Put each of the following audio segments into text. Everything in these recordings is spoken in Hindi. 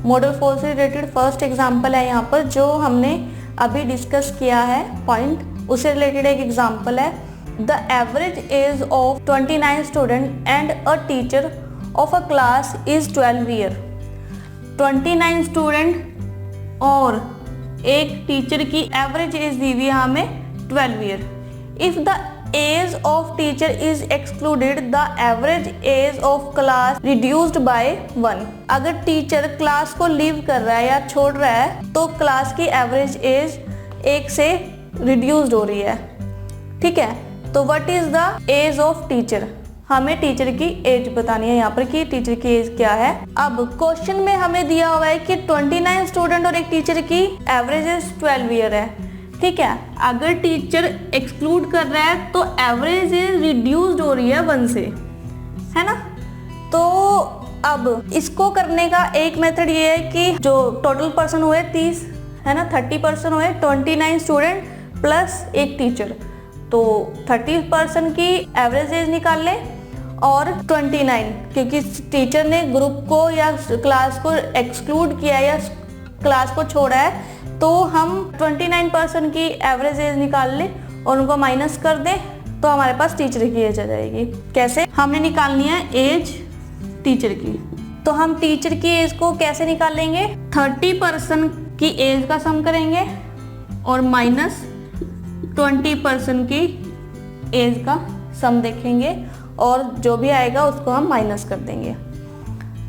मॉडल 4 से रिलेटेड फर्स्ट एग्जाम्पल है यहाँ पर, जो हमने अभी डिस्कस किया है पॉइंट, उससे रिलेटेड एक एग्जाम्पल है। The average age of 29 student and a teacher of a class is 12 year. 29 student और एक टीचर की एवरेज एज दी हुई है हमें 12 year. If the age of teacher is excluded, the average age of class reduced by 1। अगर टीचर क्लास को लीव कर रहा है या छोड़ रहा है तो क्लास की एवरेज एज 1 से रिड्यूस्ड हो रही है। ठीक है, तो what is the age of teacher, हमें टीचर की एज बतानी है यहाँ पर कि टीचर की एज क्या है। अब क्वेश्चन में हमें दिया हुआ है कि 29 स्टूडेंट और एक टीचर की एवरेज एज 12 ईयर है। ठीक है, अगर टीचर एक्सक्लूड कर रहा है तो एवरेज एज रिड्यूस्ड हो रही है 1 से, है ना। तो अब इसको करने का एक मेथड ये है कि जो टोटल पर्सन हुए 30, है ना, 30 पर्सन हुए, 29 स्टूडेंट प्लस एक टीचर, तो 30 पर्सन की एवरेज एज निकाल लें और 29, क्योंकि टीचर ने ग्रुप को या क्लास को एक्सक्लूड किया या क्लास को छोड़ा है, तो हम 29 पर्सन की एवरेज एज निकाल लें और उनको माइनस कर दें तो हमारे पास टीचर की एज आ जाएगी। कैसे, हमने निकालनी है एज टीचर की, तो हम टीचर की एज को कैसे निकालेंगे, 30 पर्सन की एज का सम करेंगे और माइनस 20 पर्सन की एज का सम देखेंगे और जो भी आएगा उसको हम माइनस कर देंगे।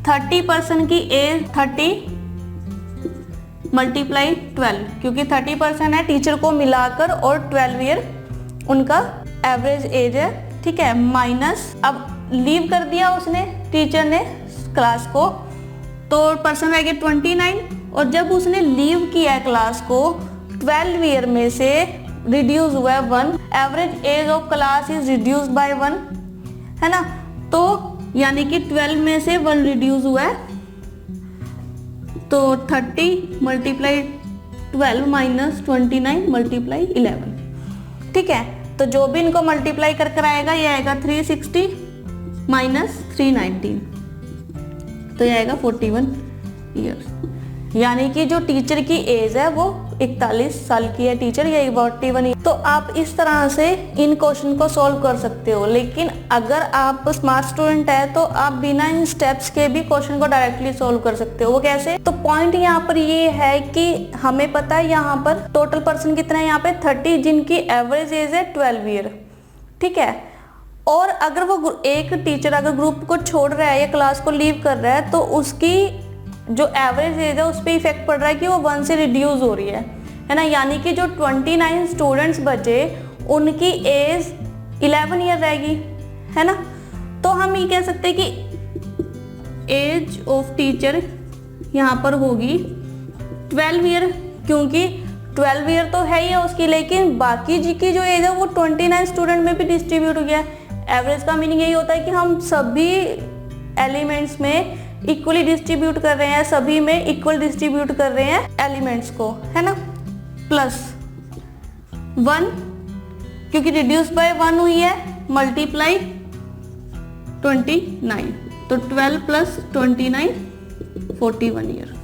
30 पर्सन की एज 30 मल्टीप्लाई 12, क्योंकि 30% है टीचर को मिलाकर और 12 ईयर उनका एवरेज एज है। ठीक है, माइनस, अब लीव कर दिया उसने टीचर ने क्लास को, तो पर्सन रह गया 29, और जब उसने लीव किया है क्लास को 12 ईयर में से रिड्यूस हुआ है 1, average age of class is reduced by 1, है ना। तो यानी कि 12 में से 1 रिड्यूस हुआ है, तो 30 मल्टीप्लाई 12 माइनस 29 मल्टीप्लाई 11। ठीक है, तो जो भी इनको मल्टीप्लाई कर कर आएगा ये आएगा 360 माइनस 319, तो ये आएगा 41 ईयर्स। यानी कि जो टीचर की एज है वो 41 साल की है टीचर, या 41। तो आप इस तरह से इन क्वेश्चन को सॉल्व कर सकते हो, लेकिन अगर आप स्मार्ट स्टूडेंट है तो आप बिना इन स्टेप्स के भी क्वेश्चन को डायरेक्टली सॉल्व कर सकते हो। वो कैसे, तो पॉइंट यहाँ पर ये है कि हमें पता है यहाँ पर टोटल पर्सन कितना है, यहाँ पे 30, जिनकी एवरेज एज है 12 ईयर। ठीक है, और अगर वो एक टीचर अगर ग्रुप को छोड़ रहा है या क्लास को लीव कर रहा है तो उसकी जो एवरेज एज है उस पर इफेक्ट पड़ रहा है कि वो 1 से रिड्यूस हो रही है ना। यानी कि जो 29 स्टूडेंट्स बचे उनकी एज 11 ईयर रहेगी, है ना। तो हम ये कह सकते हैं कि एज ऑफ टीचर यहाँ पर होगी 12 ईयर, क्योंकि 12 ईयर तो है ही है उसकी, लेकिन बाकी जी की जो एज है वो 29 स्टूडेंट में भी डिस्ट्रीब्यूट हो गया। एवरेज का मीनिंग यही होता है कि हम सभी एलिमेंट्स में इक्वली डिस्ट्रीब्यूट कर रहे हैं, सभी में इक्वल डिस्ट्रीब्यूट कर रहे हैं एलिमेंट्स को, है ना। प्लस 1, क्योंकि रिड्यूस बाय 1 हुई है, मल्टीप्लाई 29, तो 12 प्लस 29 41 ईयर।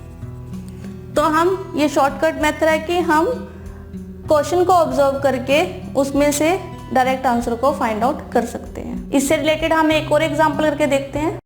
तो हम ये शॉर्टकट मेथड है कि हम क्वेश्चन को ऑब्जर्व करके उसमें से डायरेक्ट आंसर को फाइंड आउट कर सकते हैं। इससे रिलेटेड हम एक और एग्जांपल करके देखते हैं।